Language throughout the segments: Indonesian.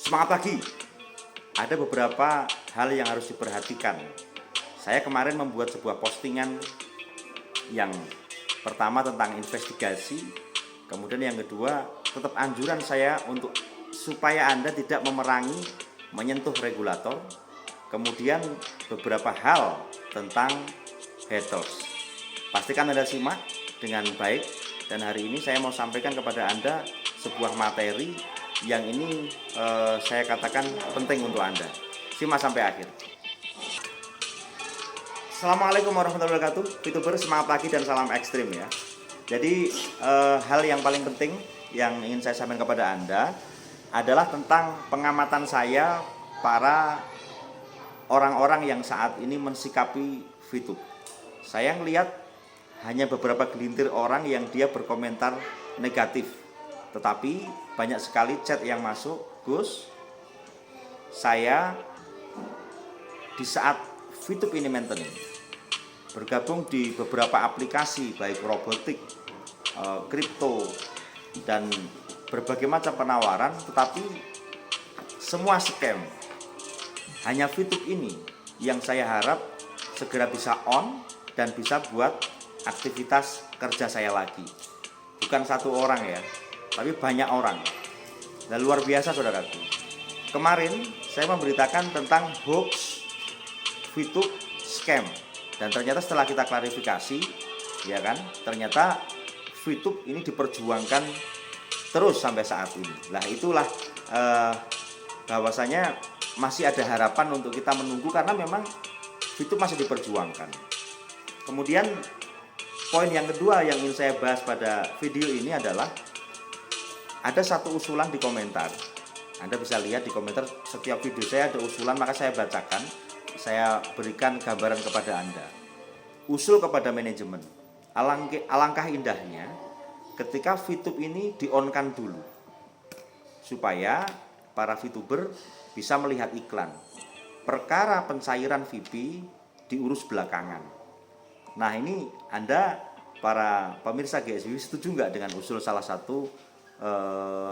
Semangat pagi. Ada beberapa hal yang harus diperhatikan. Saya kemarin membuat sebuah postingan yang pertama tentang investigasi, kemudian yang kedua tetap anjuran saya untuk supaya Anda tidak memerangi, menyentuh regulator, kemudian beberapa hal tentang haters. Pastikan Anda simak dengan baik, dan hari ini saya mau sampaikan kepada Anda sebuah materi yang ini saya katakan penting untuk Anda. Simak sampai akhir. Assalamualaikum warahmatullahi wabarakatuh. VTuber semangat pagi dan salam ekstrim ya. Jadi hal yang paling penting yang ingin saya sampaikan kepada Anda adalah tentang pengamatan saya para orang-orang yang saat ini mensikapi VTube. Saya melihat hanya beberapa gelintir orang yang dia berkomentar negatif, tetapi banyak sekali chat yang masuk. Gus, saya di saat VTube ini maintenance, bergabung di beberapa aplikasi baik robotik, kripto, dan berbagai macam penawaran, tetapi semua scam. Hanya VTube ini yang saya harap segera bisa on dan bisa buat aktivitas kerja saya lagi. Bukan satu orang ya, tapi banyak orang. Dan luar biasa saudaraku. Kemarin saya memberitakan tentang hoax VTube scam, dan ternyata setelah kita klarifikasi, ya kan, ternyata VTube ini diperjuangkan terus sampai saat ini. Nah itulah bahwasanya masih ada harapan untuk kita menunggu, karena memang VTube masih diperjuangkan. Kemudian poin yang kedua yang ingin saya bahas pada video ini adalah ada satu usulan di komentar. Anda bisa lihat di komentar setiap video saya ada usulan, maka saya bacakan, saya berikan gambaran kepada Anda. Usul kepada manajemen, alangkah indahnya ketika VTube ini di-on-kan dulu, supaya para VTuber bisa melihat iklan. Perkara pencairan VIP diurus belakangan. Nah ini Anda para pemirsa GSW setuju nggak dengan usul salah satu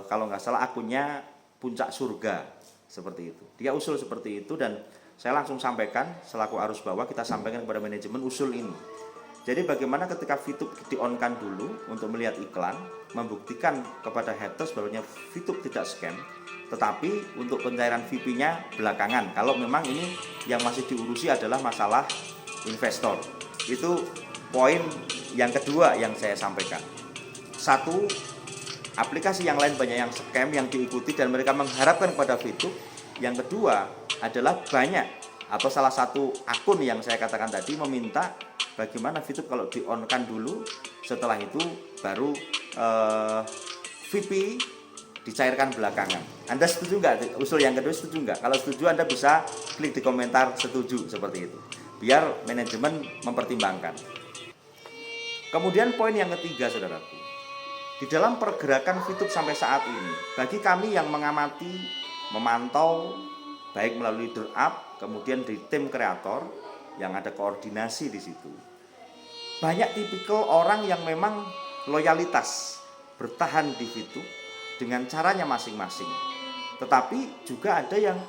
kalau nggak salah akunnya Puncak Surga seperti itu. Dia usul seperti itu, dan saya langsung sampaikan selaku arus bawah, kita sampaikan kepada manajemen usul ini. Jadi bagaimana ketika VTube di-on-kan dulu untuk melihat iklan, membuktikan kepada haters bahwa VTube tidak scam, tetapi untuk pencairan VIP-nya belakangan. Kalau memang ini yang masih diurusi adalah masalah investor. Itu poin yang kedua yang saya sampaikan. Satu, aplikasi yang lain banyak yang scam yang diikuti dan mereka mengharapkan kepada VTube. Yang kedua adalah banyak atau salah satu akun yang saya katakan tadi meminta bagaimana VTube kalau di-on-kan dulu, setelah itu baru VIP dicairkan belakangan. Anda setuju nggak? Usul yang kedua setuju nggak? Kalau setuju Anda bisa klik di komentar setuju seperti itu, biar manajemen mempertimbangkan. Kemudian poin yang ketiga saudaraku, di dalam pergerakan VTube sampai saat ini, bagi kami yang mengamati, memantau, baik melalui drop, kemudian di tim kreator yang ada koordinasi di situ, banyak tipikal orang yang memang loyalitas bertahan di VTube dengan caranya masing-masing. Tetapi juga ada yang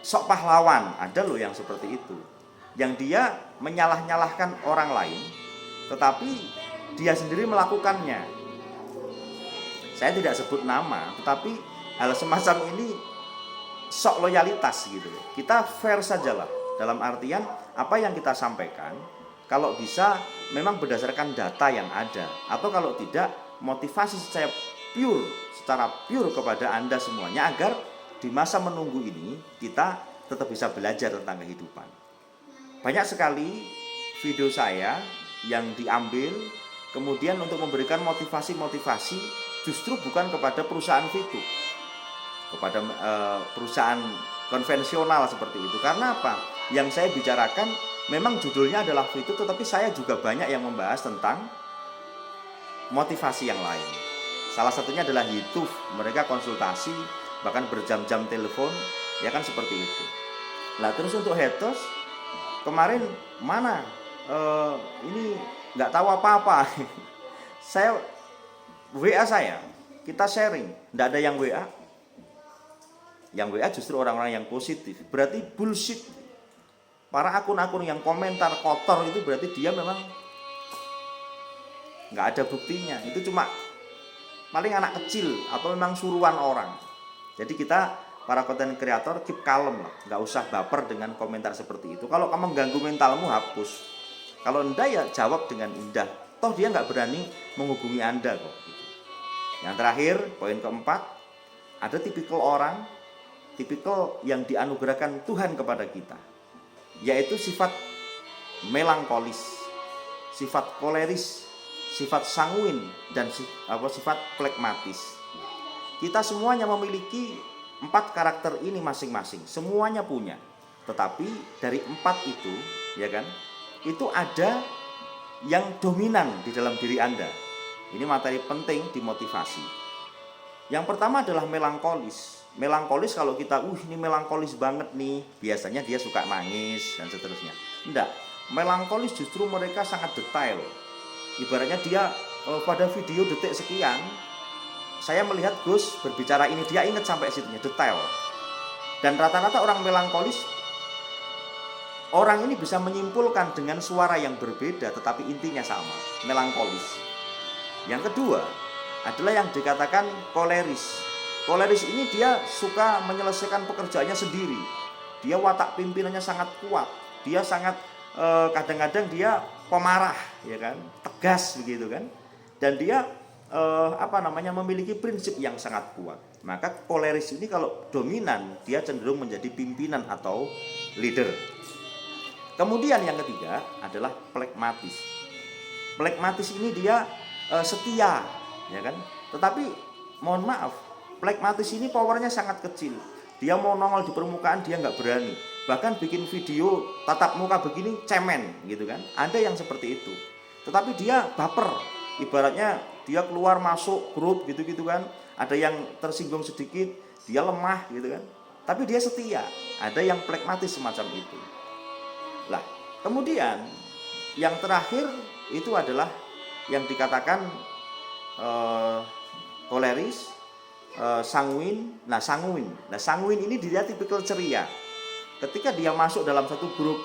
sok pahlawan, ada loh yang seperti itu, yang dia menyalah-nyalahkan orang lain, tetapi dia sendiri melakukannya. Saya tidak sebut nama, tetapi hal semacam ini sok loyalitas gitu. Kita fair sajalah, dalam artian apa yang kita sampaikan kalau bisa memang berdasarkan data yang ada, atau kalau tidak motivasi secara pure kepada Anda semuanya, agar di masa menunggu ini kita tetap bisa belajar tentang kehidupan. Banyak sekali video saya yang diambil kemudian untuk memberikan motivasi justru bukan kepada perusahaan VTube, kepada perusahaan konvensional seperti itu. Karena apa? Yang saya bicarakan memang judulnya adalah VTube, tetapi saya juga banyak yang membahas tentang motivasi yang lain. Salah satunya adalah YouTube, mereka konsultasi bahkan berjam-jam telepon, ya kan seperti itu. Nah terus untuk haters kemarin mana ini nggak tahu apa-apa. Saya WA saya, kita sharing, nggak ada yang WA. Yang WA justru orang-orang yang positif. Berarti bullshit. Para akun-akun yang komentar kotor itu berarti dia memang nggak ada buktinya. Itu cuma paling anak kecil atau memang suruhan orang. Jadi kita para konten kreator keep kalem lah, nggak usah baper dengan komentar seperti itu. Kalau kamu mengganggu mentalmu, hapus. Kalau enggak ya jawab dengan indah. Toh dia nggak berani menghubungi Anda kok. Yang terakhir, poin keempat, ada tipikal orang, tipikal yang dianugerahkan Tuhan kepada kita, yaitu sifat melankolis, sifat koleris, sifat sanguin, dan sifat plekmatis. Kita semuanya memiliki 4 karakter ini masing-masing, semuanya punya. Tetapi dari 4 itu, ya kan, itu ada yang dominan di dalam diri Anda. Ini materi penting di motivasi. Yang pertama adalah melankolis. Melankolis kalau kita, ini melankolis banget nih, biasanya dia suka nangis dan seterusnya. Enggak, melankolis justru mereka sangat detail. Ibaratnya dia pada video detik sekian, saya melihat Gus berbicara ini, dia ingat sampai situnya, detail. Dan rata-rata orang melankolis, orang ini bisa menyimpulkan dengan suara yang berbeda tetapi intinya sama, melankolis. Yang kedua adalah yang dikatakan koleris. Koleris ini dia suka menyelesaikan pekerjaannya sendiri. Dia watak pimpinannya sangat kuat. Dia sangat kadang-kadang dia pemarah, ya kan, tegas begitu kan. Dan dia memiliki prinsip yang sangat kuat. Maka koleris ini kalau dominan, dia cenderung menjadi pimpinan atau leader. Kemudian yang ketiga adalah plekmatis. Plekmatis ini dia setia, ya kan. Tetapi mohon maaf, plekmatis ini powernya sangat kecil. Dia mau nongol di permukaan dia nggak berani. Bahkan bikin video tatap muka begini cemen, gitu kan. Ada yang seperti itu. Tetapi dia baper. Ibaratnya dia keluar masuk grup gitu-gitu kan. Ada yang tersinggung sedikit, dia lemah gitu kan. Tapi dia setia. Ada yang plekmatis semacam itu. Lah, kemudian yang terakhir itu adalah yang dikatakan koleris, sanguin. Nah, sanguin ini dia tipikal ceria. Ketika dia masuk dalam satu grup,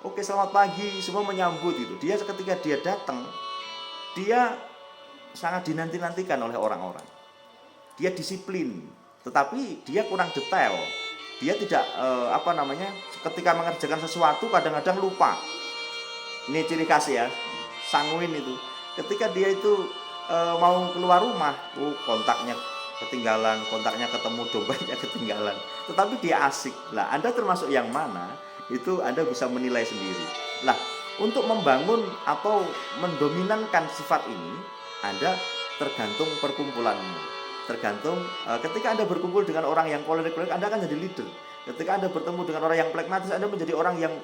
oke selamat pagi, semua menyambut itu. Dia ketika dia datang, dia sangat dinanti-nantikan oleh orang-orang. Dia disiplin, tetapi dia kurang detail. Dia tidak ketika mengerjakan sesuatu kadang-kadang lupa. Ini ciri khas ya, sanguin itu. Ketika dia itu mau keluar rumah, kontaknya ketinggalan, kontaknya ketemu, dompetnya ketinggalan. Tetapi dia asik. Lah, Anda termasuk yang mana? Itu Anda bisa menilai sendiri. Lah, untuk membangun atau mendominankan sifat ini, Anda tergantung perkumpulanmu. Tergantung ketika Anda berkumpul dengan orang yang kolerik, Anda akan jadi leader. Ketika Anda bertemu dengan orang yang plekmatis, Anda menjadi orang yang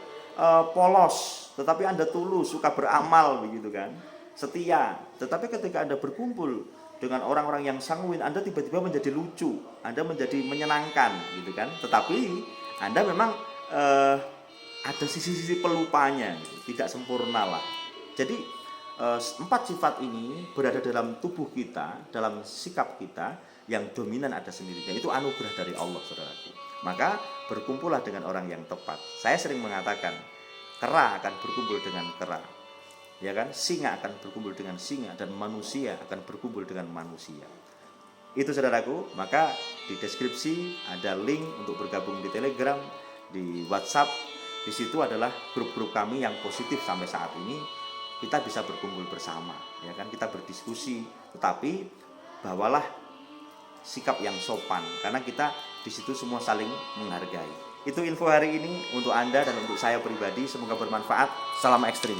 polos, tetapi Anda tulus, suka beramal begitu kan, setia. Tetapi ketika Anda berkumpul dengan orang-orang yang sanguin, Anda tiba-tiba menjadi lucu, Anda menjadi menyenangkan gitu kan. Tetapi Anda memang ada sisi-sisi pelupanya, gitu. Tidak sempurna lah. Jadi 4 sifat ini berada dalam tubuh kita, dalam sikap kita, yang dominan ada sendiri. Dan itu anugerah dari Allah, saudaraku. Maka berkumpullah dengan orang yang tepat. Saya sering mengatakan, kera akan berkumpul dengan kera, ya kan? Singa akan berkumpul dengan singa, dan manusia akan berkumpul dengan manusia. Itu saudaraku. Maka di deskripsi ada link untuk bergabung di Telegram, di WhatsApp. Di situ adalah grup-grup kami yang positif sampai saat ini. Kita bisa berkumpul bersama, ya kan, kita berdiskusi, tetapi bawalah sikap yang sopan, karena kita di situ semua saling menghargai. Itu info hari ini untuk Anda dan untuk saya pribadi, semoga bermanfaat. Salam ekstrim.